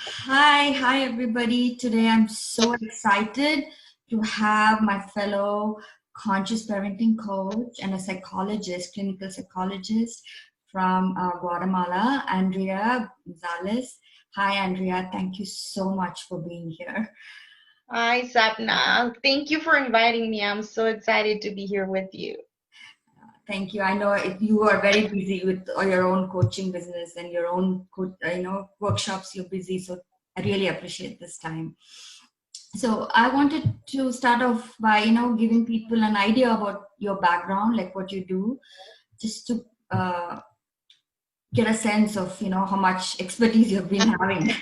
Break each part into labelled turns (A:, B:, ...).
A: Hi everybody. Today I'm so excited to have my fellow conscious parenting coach and a psychologist, clinical psychologist from Guatemala, Andrea Gonzalez. Hi Andrea, thank you so much for being here.
B: Hi, Sapna. Thank you for inviting me. I'm so excited to be here with you.
A: Thank you. I know you are very busy with your own coaching business and your own, workshops. You're busy, so I really appreciate this time. So I wanted to start off by, giving people an idea about your background, like what you do, just to get a sense of, how much expertise you've been having.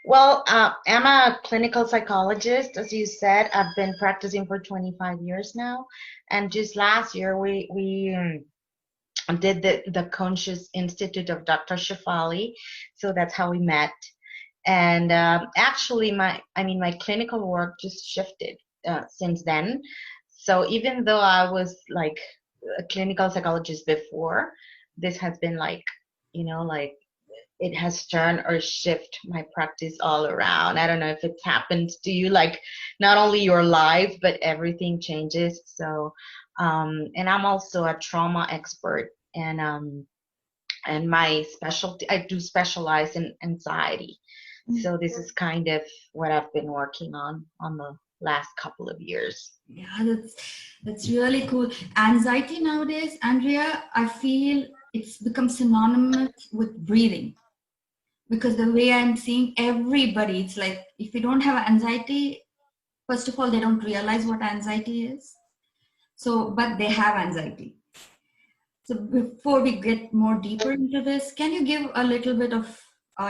B: Well, I'm a clinical psychologist, as you said. I've been practicing for 25 years now, and just last year we did the Conscious Institute of Dr. Shafali, so that's how we met. And actually, my clinical work just shifted since then. So even though I was like a clinical psychologist before, this has been like it has turned or shift my practice all around. I don't know if it's happened to you, like not only your life, but everything changes. So, and I'm also a trauma expert, and my specialty, I do specialize in anxiety. So this is kind of what I've been working on the last couple of years.
A: Yeah, that's really cool. Anxiety nowadays, Andrea, I feel it's become synonymous with breathing, because the way I'm seeing everybody, it's like if you don't have anxiety, first of all, they don't realize what anxiety is. So, but they have anxiety. So before we get more deeper into this, can you give a little bit of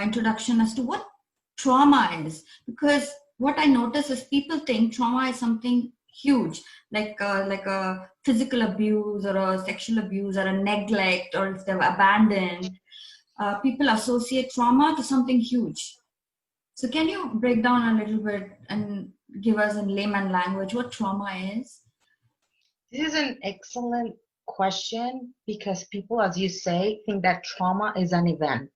A: introduction as to what trauma is? Because what I notice is people think trauma is something huge, like a physical abuse or a sexual abuse or a neglect, or if they're abandoned. People associate trauma to something huge. So can you break down a little bit and give us in layman language what trauma is?
B: This is an excellent question because people, as you say, think that trauma is an event,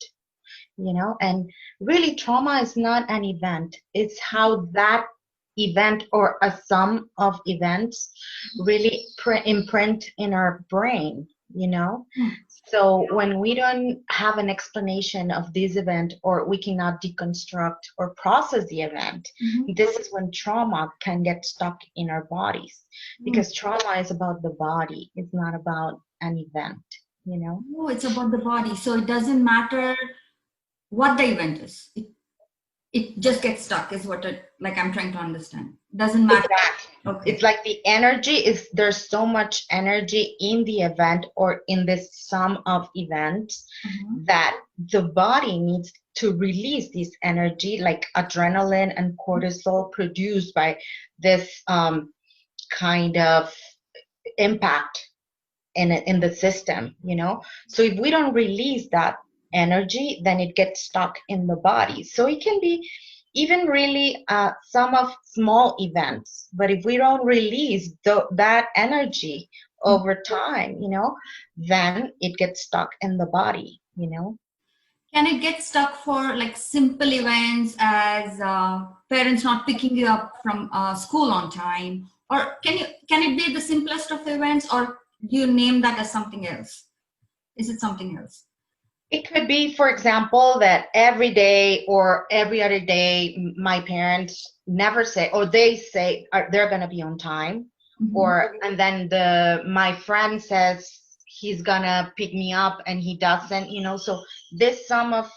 B: and really trauma is not an event. It's how that event or a sum of events really imprint in our brain.
A: Hmm.
B: So when we don't have an explanation of this event, or we cannot deconstruct or process the event,
A: Mhm.
B: this is when trauma can get stuck in our bodies,
A: Hmm.
B: because trauma is about the body. It's not about an event.
A: Oh, it's about the body. So it doesn't matter what the event is. It just gets stuck is what it, like, I'm trying to understand. Doesn't matter.
B: Exactly. It's
A: Okay.
B: like the energy is there's so much energy in the event or in this sum of events
A: Uh-huh.
B: that the body needs to release this energy, like adrenaline and cortisol produced by this kind of impact in the system. So if we don't release that energy, then it gets stuck in the body. So it can be even really some of small events, but if we don't release that energy over time, then it gets stuck in the body.
A: Can it get stuck for like simple events as parents not picking you up from school on time, or can it be the simplest of events, or do you name that as something else? Is it something else?
B: It could be, for example, that every day or every other day, my parents never say, or they say they're gonna be on time,
A: Mhm.
B: or and then my friend says he's gonna pick me up and he doesn't. So this sum of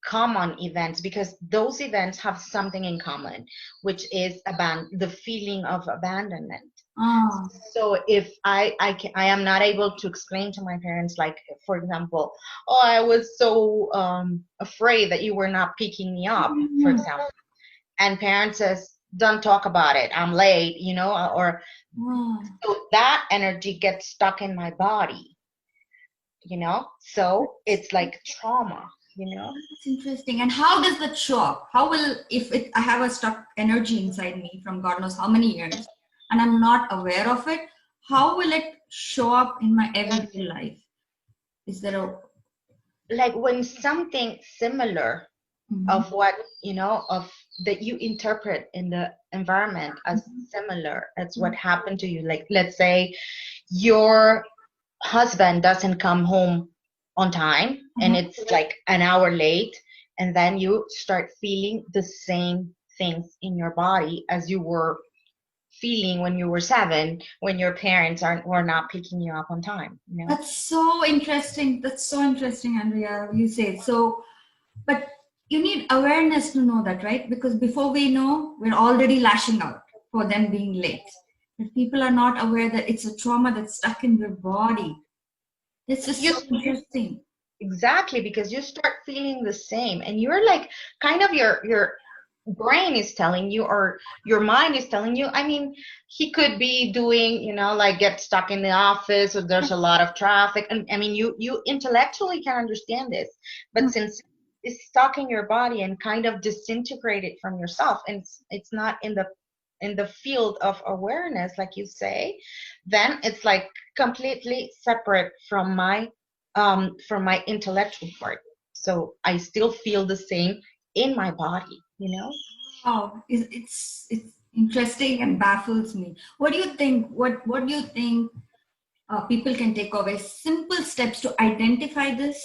B: common events, because those events have something in common, which is the feeling of abandonment.
A: Ah.
B: So if I am not able to explain to my parents, like for example, oh, I was so afraid that you were not picking me up, for
A: Mhm.
B: example, and parents says, don't talk about it, I'm late, or
A: Ah.
B: so that energy gets stuck in my body. So it's like trauma.
A: That's interesting. And how does that show up? How will, if I have a stuck energy inside me from God knows how many years, and I'm not aware of it, how will it show up in my everyday life? Is there a
B: like when something similar
A: Mhm.
B: of what of that you interpret in the environment as
A: Mhm.
B: similar as what
A: Mhm.
B: happened to you, like let's say your husband doesn't come home on time and
A: Uh-huh.
B: it's like an hour late, and then you start feeling the same things in your body as you were feeling when you were 7, when your parents aren't were not picking you up on time.
A: That's so interesting. That's so interesting, Andrea. You say so, but you need awareness to know that, right? Because before we know, we're already lashing out for them being late. But people are not aware that it's a trauma that's stuck in their body. It's just
B: you
A: so interesting.
B: Exactly, because you start feeling the same, and you're like, kind of your brain is telling you, or your mind is telling you. I mean, he could be doing, like get stuck in the office, or there's a lot of traffic, and I mean, you intellectually can understand this, but since it's stuck in your body and kind of disintegrated from yourself, and it's not in the field of awareness, like you say, then it's like completely separate from my intellectual part. So I still feel the same in my body.
A: Wow, it's interesting and baffles me. What do you think? What do you think people can take away? Simple steps to identify this.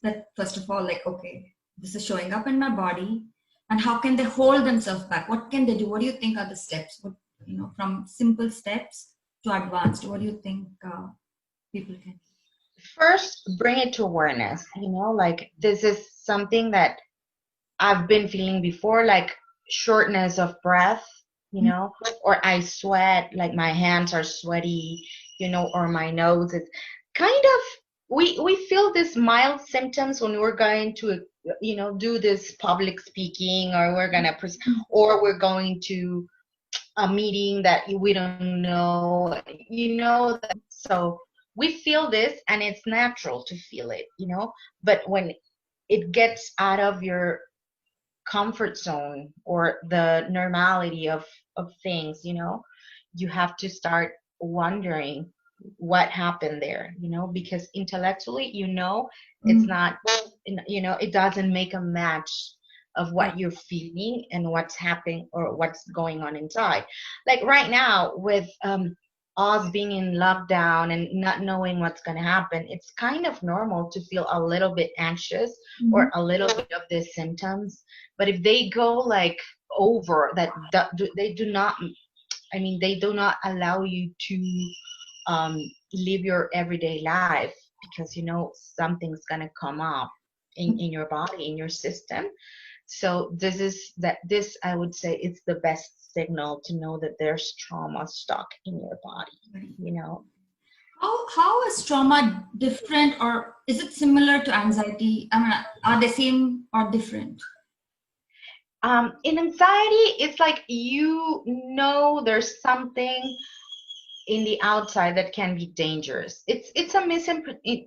A: That first of all, like, okay, this is showing up in my body, and how can they hold themselves back? What can they do? What do you think are the steps? What, from simple steps to advanced? What do you think people can?
B: First, bring it to awareness, like this is something that I've been feeling before, like shortness of breath, or I sweat, like my hands are sweaty, or my nose is kind of, we feel these mild symptoms when we're going to, do this public speaking, or we're going to, or we're going to a meeting that we don't know, so we feel this and it's natural to feel it. But when it gets out of your comfort zone or the normality of things, you have to start wondering what happened there, because intellectually, it's
A: Mm,
B: not, it doesn't make a match of
A: right.
B: what you're feeling and what's happening or what's going on inside. Like right now with us being in lockdown and not knowing what's going to happen, it's kind of normal to feel a little bit anxious
A: Mhm.
B: or a little bit of the symptoms. But if they go like over that, they do not, I mean, they do not allow you to live your everyday life, because something's gonna come up in your body, in your system. So this I would say it's the best signal to know that there's trauma stuck in your body.
A: How is trauma different, or is it similar to anxiety? I mean, are they same or different?
B: In anxiety, it's like there's something in the outside that can be dangerous. It's a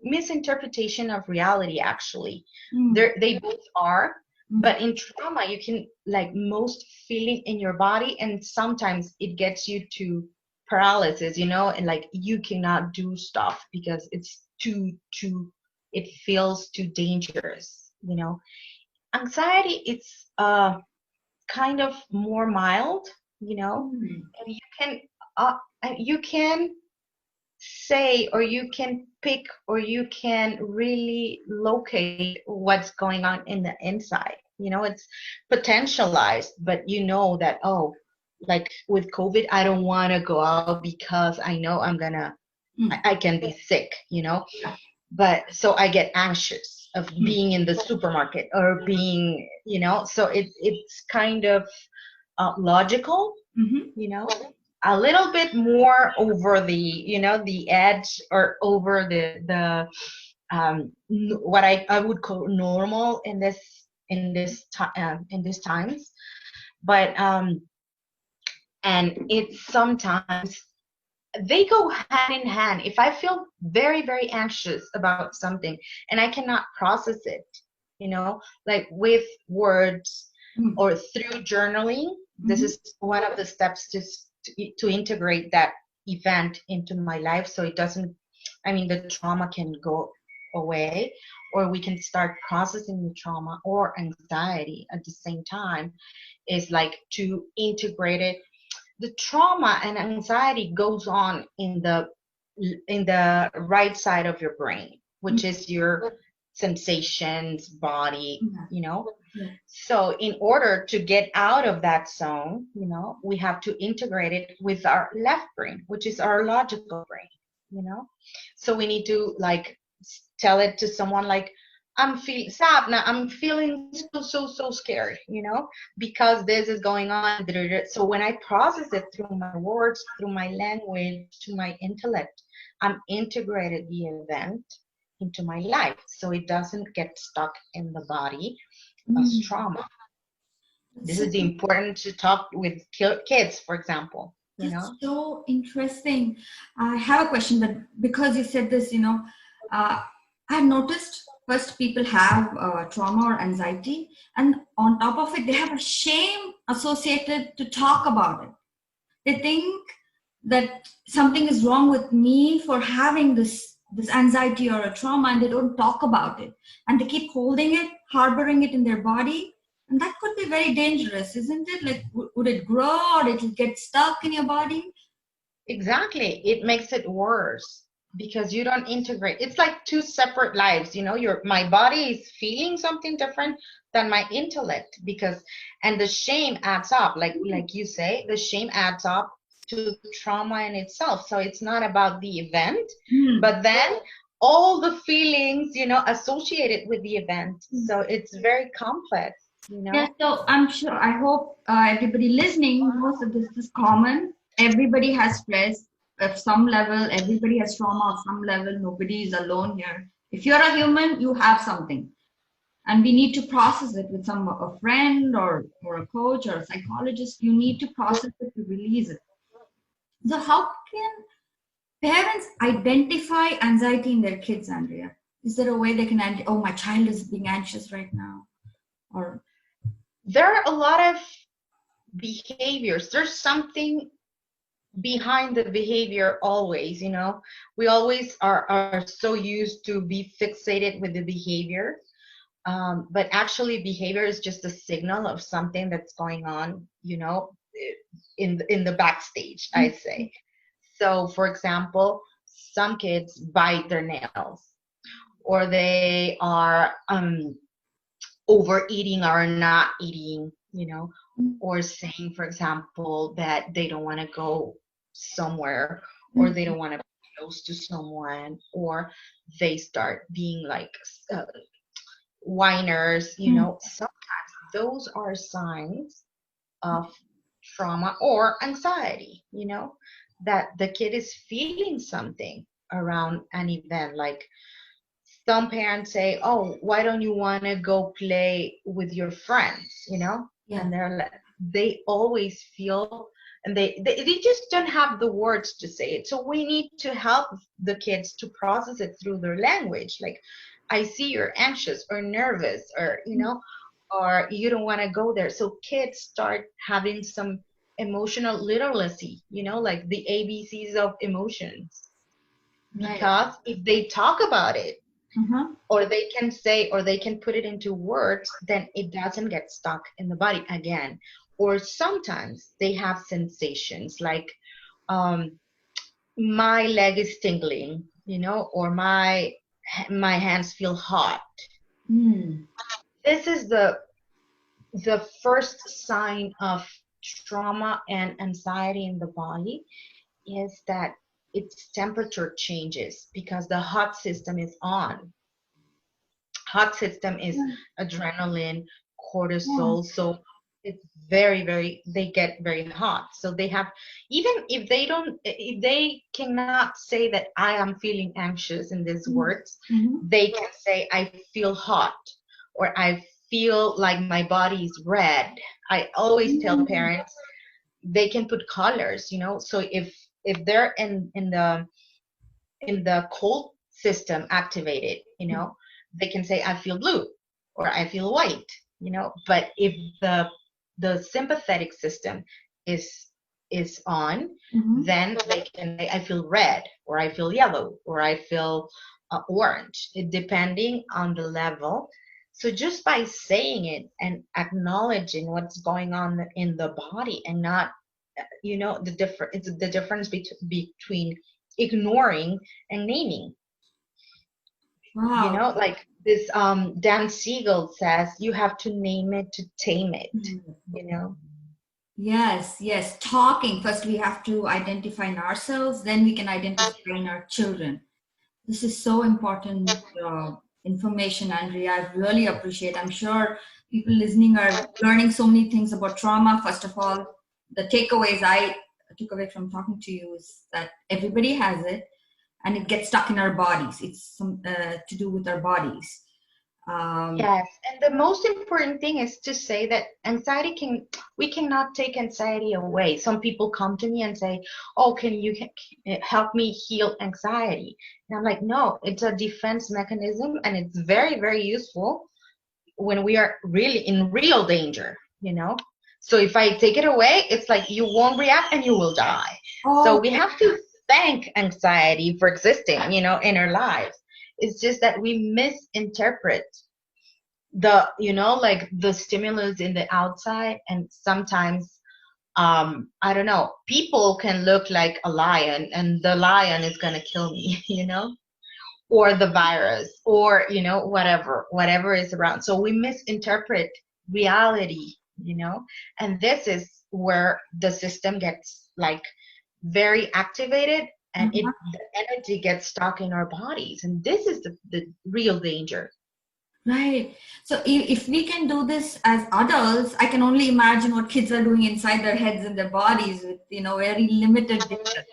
B: misinterpretation of reality, actually.
A: Mm,
B: They both are,
A: mm,
B: but in trauma, you can like most feeling in your body, and sometimes it gets you to paralysis, and like you cannot do stuff because it's too it feels too dangerous. Anxiety, it's kind of more mild,
A: mm,
B: and uh, you can say, or you can pick, or you can really locate what's going on in the inside. It's potentialized, but you know that, oh, like with COVID, I don't want to go out because I know
A: mm.
B: I can be sick.
A: Yeah.
B: But so I get anxious of
A: Mm,
B: being in the supermarket or being, so it's kind of logical,
A: mhm,
B: you know, a little bit more over the edge, or over what I would call normal in these times. But and it's sometimes they go hand in hand. If I feel very, very anxious about something and I cannot process it, like with words
A: mm,
B: or through journaling, this
A: mhm,
B: is one of the steps to integrate that event into my life, so it doesn't, I mean, the trauma can go away. or we can start processing the trauma or anxiety at the same time, is like to integrate it. The trauma and anxiety goes on in the right side of your brain, which is your sensations, body,
A: Yeah.
B: you know.
A: Yeah.
B: So in order to get out of that zone, we have to integrate it with our left brain, which is our logical brain, you know. So we need to like tell it to someone like, Sapna, I'm feeling so scared, because this is going on. So when I process it through my words, through my language, to my intellect, I'm integrated the event into my life, so it doesn't get stuck in the body as
A: Mm.
B: trauma.
A: That's
B: This
A: so,
B: is important to talk with kids, for example,
A: that's so interesting. I have a question, but because you said this, I've noticed first people have trauma or anxiety, and on top of it, they have a shame associated to talk about it. They think that something is wrong with me for having this anxiety or a trauma, and they don't talk about it, and they keep holding it, harboring it in their body, and that could be very dangerous, isn't it? Like, would it grow or it'll get stuck in your body?
B: Exactly. It makes it worse because you don't integrate. It's like two separate lives, your my body is feeling something different than my intellect, because and the shame adds up, like you say, the shame adds up to the trauma in itself. So it's not about the event,
A: Hmm.
B: but then all the feelings, associated with the event. So it's very complex.
A: Yeah, so I'm sure, I hope everybody listening knows that this is common. Everybody has stress at some level, everybody has trauma at some level. Nobody is alone here. If you're a human, you have something. And we need to process it with a friend or a coach or a psychologist. You need to process it to release it. So, how can parents identify anxiety in their kids, Andrea? Is there a way they can, oh, my child is being anxious right now? Or,
B: There are a lot of behaviors. There's something behind the behavior always. We always are so used to be fixated with the behavior, but actually behavior is just a signal of something that's going on, in the backstage, I say. So for example, some kids bite their nails, or they are overeating or not eating, or saying, for example, that they don't want to go somewhere, or they don't want to be close to someone, or they start being like uh, whiners. Sometimes those are signs of trauma or anxiety, that the kid is feeling something around an event. Like some parents say, oh, why don't you want to go play with your friends,
A: yeah.
B: and they always feel, and they just don't have the words to say it. So we need to help the kids to process it through their language. Like, I see you're anxious or nervous, or or you don't want to go there. So kids start having some emotional literacy, like the ABCs of emotions.
A: Right.
B: Because if they talk about it,
A: Uh-huh.
B: or they can say, or they can put it into words, then it doesn't get stuck in the body again. Or sometimes they have sensations like, um, my leg is tingling, or my hands feel hot.
A: Hmm.
B: This is the first sign of trauma and anxiety in the body, is that its temperature changes because the hot system is on. Hot system is adrenaline,
A: Yeah.
B: cortisol. So it's very, they get very hot. So they have, even if they cannot say that I am feeling anxious in these words,
A: Mm-hmm.
B: they can say I feel hot, or I feel like my body is red. I always tell parents they can put colors, so if they're in the cold system activated, they can say I feel blue or I feel white, but if the sympathetic system is on,
A: Mm-hmm.
B: then they can say I feel red, or I feel yellow, or I feel orange, depending on the level. So just by saying it and acknowledging what's going on in the body, and not, the different, it's the difference between ignoring and naming.
A: Wow.
B: Like this, Dan Siegel says, you have to name it to tame it,
A: Mhm.
B: you know.
A: Yes, yes. Talking. First, we have to identify in ourselves, then we can identify in our children. This is so important information, Andrea. I really appreciate. I'm sure people listening are learning so many things about trauma. First of all, the takeaways I took away from talking to you is that everybody has it, and it gets stuck in our bodies. It's some to do with our bodies. Um,
B: Yes, and the most important thing is to say that we cannot take anxiety away. Some people come to me and say, "Oh, can you help me heal anxiety?" And I'm like, "No, it's a defense mechanism, and it's very, very useful when we are really in real danger, you know? So if I take it away, it's like you won't react and you will die." So we
A: okay.
B: have to thank anxiety for existing, in our lives. It's just that we misinterpret like the stimulus in the outside, and sometimes, I don't know, people can look like a lion and the lion is going to kill me, or the virus, or whatever is around. So we misinterpret reality, and this is where the system gets like very activated, and
A: Uh-huh.
B: the energy gets stuck in our bodies, and this is the real danger.
A: Right. So if we can do this as adults, I can only imagine what kids are doing inside their heads and their bodies with, very limited data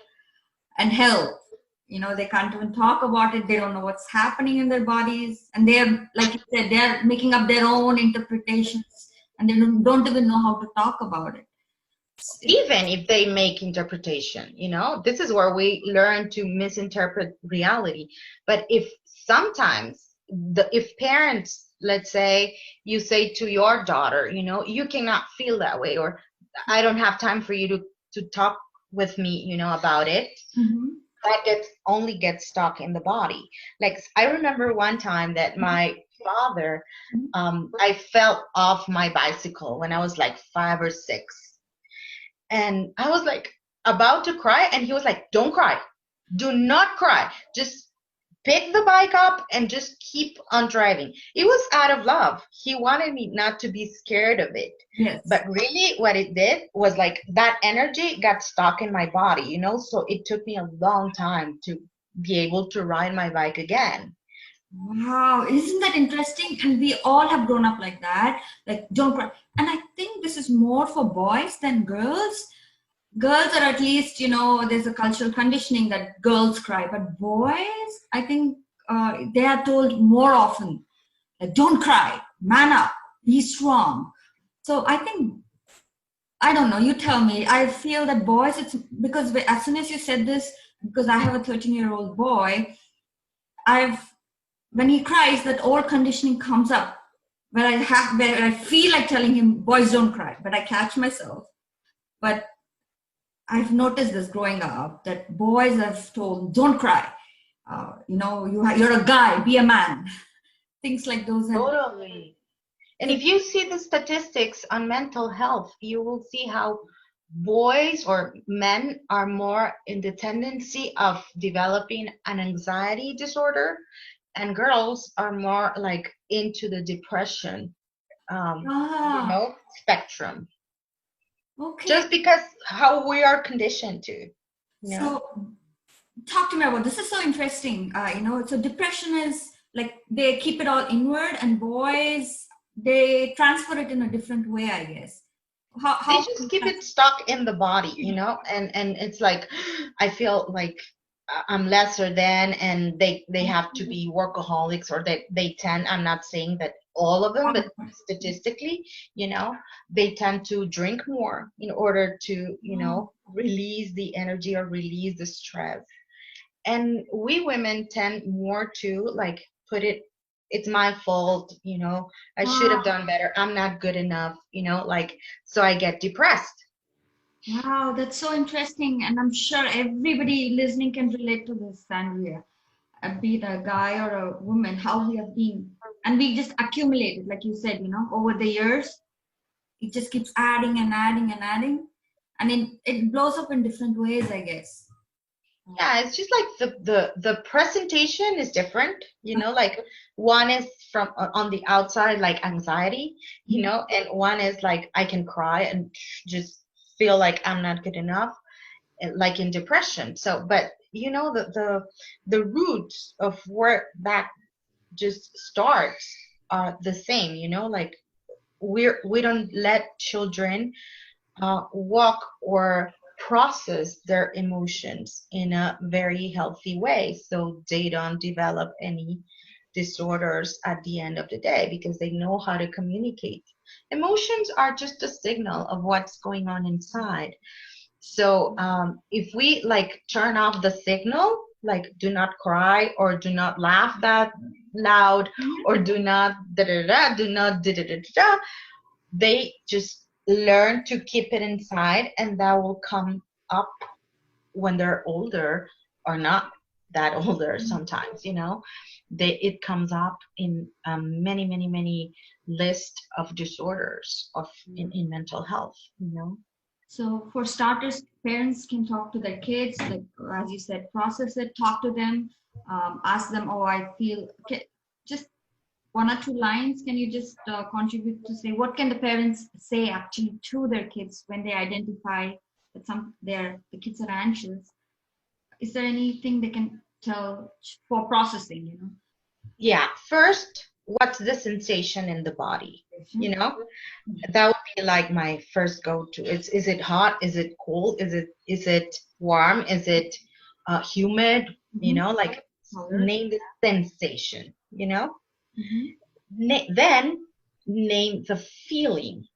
A: and health. They can't even talk about it. They don't know what's happening in their bodies. And they're, like you said, they're making up their own interpretations, and they don't even know how to talk about it.
B: Even if they make interpretation, this is where we learn to misinterpret reality. But if sometimes if parents, let's say, you say to your daughter, you cannot feel that way, or I don't have time for you to talk with me, about it,
A: Mhm.
B: that gets stuck in the body. Like, I remember one time that my father, I fell off my bicycle when I was like 5 or 6, and I was like about to cry, and he was like, "Don't cry. Do not cry. Just pick the bike up and just keep on driving." It was out of love. He wanted me not to be scared of it.
A: Yes.
B: But really, what it did was like that energy got stuck in my body, So it took me a long time to be able to ride my bike again.
A: Wow, isn't that interesting? And we all have grown up like that. Like, don't cry. And I think this is more for boys than girls. Girls are at least, there's a cultural conditioning that girls cry. But boys, I think they are told more often, like, don't cry, man up, be strong. So I think, I don't know, you tell me. I feel that boys, it's because as soon as you said this, because I have a 13-year-old boy, I've when he cries, that old conditioning comes up where I feel like telling him, boys don't cry, but I catch myself. But I've noticed this growing up that boys have told, don't cry. You're a guy, be a man. Things like those. And
B: Totally. And
A: so,
B: if you see the statistics on mental health, you will see how boys or men are more in the tendency of developing an anxiety disorder, and girls are more like into the depression, um,
A: ah,
B: spectrum.
A: okay.
B: Just because how we are conditioned to, you know.
A: So talk to me about this. Is so interesting. So depression is like they keep it all inward, and boys they transfer it in a different way, I guess.
B: They
A: How
B: just keep it stuck in the body, and it's like, I feel like I'm lesser than, and they have to be workaholics, or they tend, I'm not saying that all of them, but statistically, they tend to drink more in order to, release the energy or release the stress. And we women tend more to like put it, it's my fault, I should have done better, I'm not good enough, like, so I get depressed.
A: Wow, that's so interesting. And I'm sure everybody listening can relate to this, Andrea. be it a guy or a woman, how we have been. And we just accumulated, like you said, over the years, it just keeps adding and adding and adding. And it blows up in different ways, I guess.
B: Yeah, it's just like the presentation is different, like one is from on the outside, like anxiety, and one is like I can cry and just feel like I'm not good enough, like in depression. So, but the roots of where that just starts are the same, like we don't let children walk or process their emotions in a very healthy way so they don't develop any disorders at the end of the day because they know how to communicate. Emotions are just a signal of what's going on inside. So if we like turn off the signal, like do not cry or do not laugh that loud or do not da da da, do not da da da da, they just learn to keep it inside, and that will come up when they're older or not that older sometimes, it comes up in many many many list of disorders of in mental health.
A: So for starters, parents can talk to their kids, like as you said, process it, talk to them, ask them, oh, I feel, okay, just one or two lines. Can you just contribute to say what can the parents say actually to their kids when they identify that the kids are anxious? Is there anything they can tell for processing?
B: Yeah, first, what's the sensation in the body? you
A: Mhm.
B: know that would be like my first go-to. Is it hot, is it cold, is it warm, is it humid, like
A: Color.
B: name the sensation,
A: Mhm.
B: then name the feeling.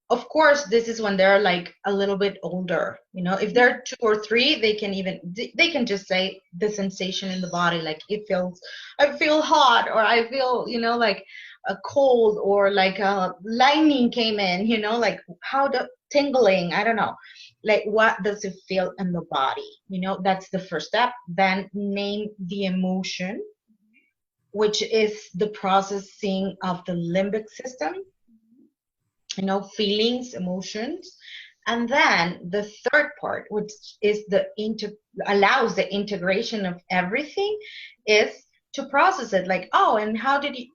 B: Of course, this is when they're like a little bit older. If they're 2 or 3, they can just say the sensation in the body, like I feel hot, or I feel like a cold, or like a lightning came in, like how the tingling, I don't know, like what does it feel in the body. That's the first step. Then name the emotion, which is the processing of the limbic system, feelings, emotions. And then the third part, which is allows the integration of everything, is to process it, like, oh, and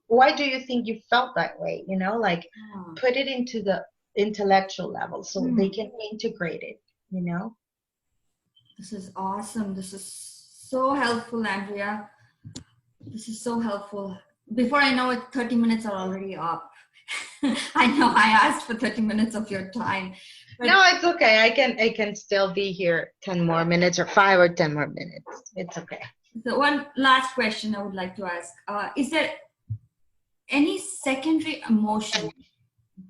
B: why do you think you felt that way? Like
A: Ah.
B: put it into the intellectual level so they
A: Hmm.
B: can integrate it.
A: This is awesome. This is so helpful, Andrea. This is so helpful. Before I know it, 30 minutes are already up. I know I asked for 30 minutes of your time, but
B: No, it's okay. I can still be here 10 more minutes or 5 or 10 more minutes. It's okay.
A: the one last question I would like to ask, is there any secondary emotion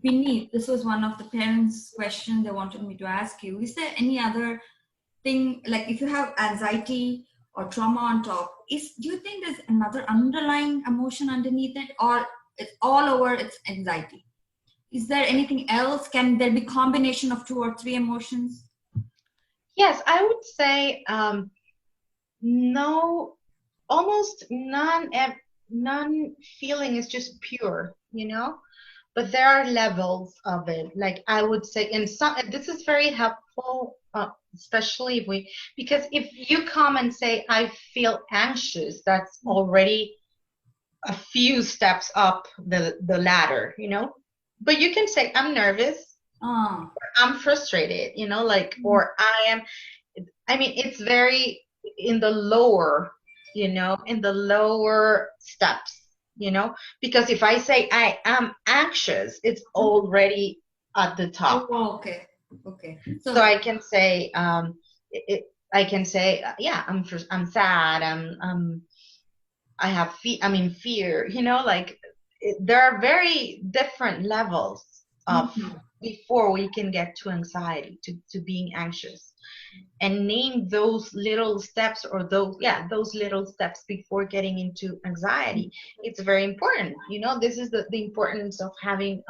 A: beneath? This was one of the parents' question they wanted me to ask you. Is there any other thing, like if you have anxiety or trauma on top, do you think there's another underlying emotion underneath it, or it's all over, it's anxiety? Is there anything else? Can there be combination of two or three emotions?
B: Yes, I would say no, almost none feeling is just pure. But there are levels of it. Like I would say, in some, this is very helpful, especially because if you come and say, I feel anxious, that's already a few steps up the ladder. But you can say, I'm nervous,
A: Ah.
B: I'm frustrated, like, or I mean, it's very in the lower steps, because if I say I am anxious, it's already at the top.
A: Oh, okay. Okay.
B: So
A: So,
B: I can say, I can say, yeah, I'm sad, I'm in fear, like there are very different levels of
A: mhm.
B: before we can get to anxiety, to being anxious, and name those little steps, or those little steps before getting into anxiety. It's very important. This is the importance of having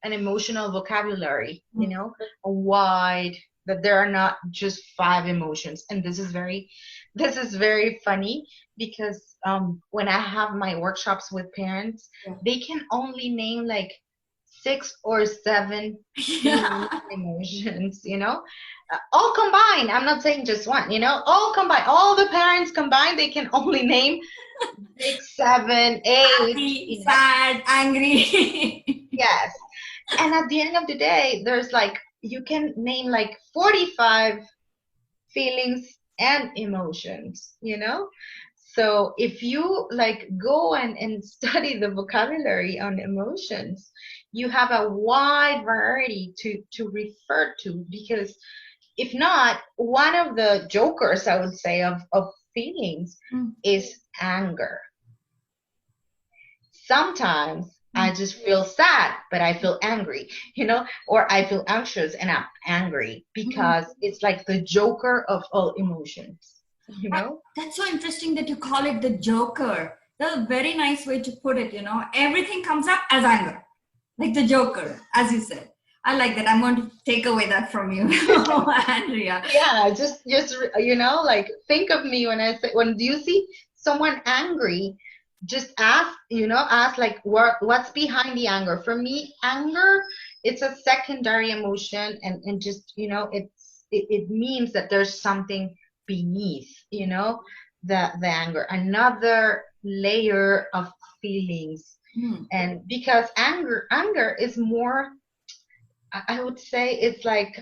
B: an emotional vocabulary, a wide, that there are not just 5 emotions. And this is very this is very funny because when I have my workshops with parents,
A: Yeah.
B: they can only name like 6 or 7 feelings,
A: Yeah.
B: emotions, all combined. I'm not saying just one, all combined. All the parents combined, they can only name 6, 7, 8,
A: Happy, sad, angry.
B: Yes. And at the end of the day, there's like, you can name like 45 feelings and emotions. So if you like go and study the vocabulary on emotions, you have a wide variety to refer to, because if not, one of the jokers, I would say, of feelings
A: Mm.
B: is anger. Sometimes I
A: Mm.
B: just feel sad, but I feel angry, or I feel anxious and I'm angry,
A: Mm.
B: because it's like the joker of all emotions.
A: That's so interesting that you call it the Joker. That's a very nice way to put it. Everything comes up as anger, like the Joker, as you said. I like that. I'm going to take away that from you, Andrea.
B: Yeah, just like think of me when you see someone angry, just ask like what's behind the anger. For me, anger, it's a secondary emotion, and just it means that there's something beneath, the anger, another layer of feelings.
A: Hmm.
B: And because anger is more, I would say it's like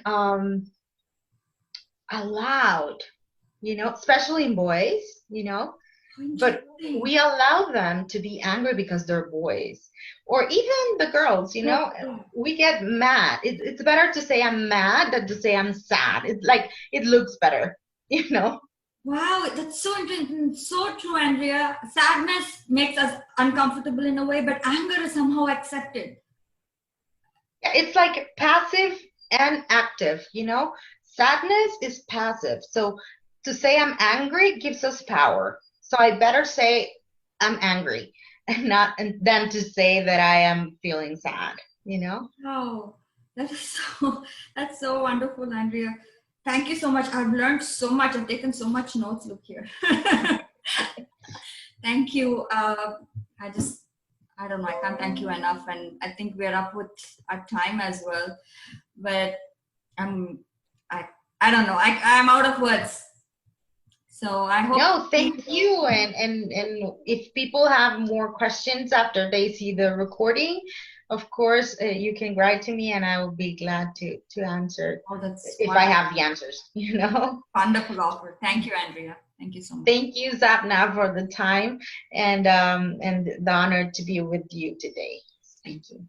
B: allowed, especially in boys, but
A: Interesting.
B: we allow them to be angry because they're boys. Or even the girls,
A: Yeah, yeah.
B: we get mad. It's better to say I'm mad than to say I'm sad. It's like, it looks better, you know?
A: Wow, that's so interesting. So true, Andrea. Sadness makes us uncomfortable in a way, but anger is somehow accepted.
B: Yeah, it's like passive and active. Sadness is passive. So to say I'm angry gives us power. So I better say I'm angry and not and than to say that I am feeling sad.
A: Wow, that is so that's so wonderful, Andrea. Thank you so much. I've learned so much. I've taken so much notes. Look here. Thank you. I don't know. I can't thank you enough, and I think we're up with our time as well. But I'm, I, I don't know. I'm out of words. So I hope.
B: No, thank you. And if people have more questions after they see the recording, of course, you can write to me, and I will be glad to answer
A: Oh, that's
B: if I have the answers.
A: wonderful offer. Thank you, Andrea. Thank you so much.
B: Thank you, Sapna, for the time and the honor to be with you today. Thank you.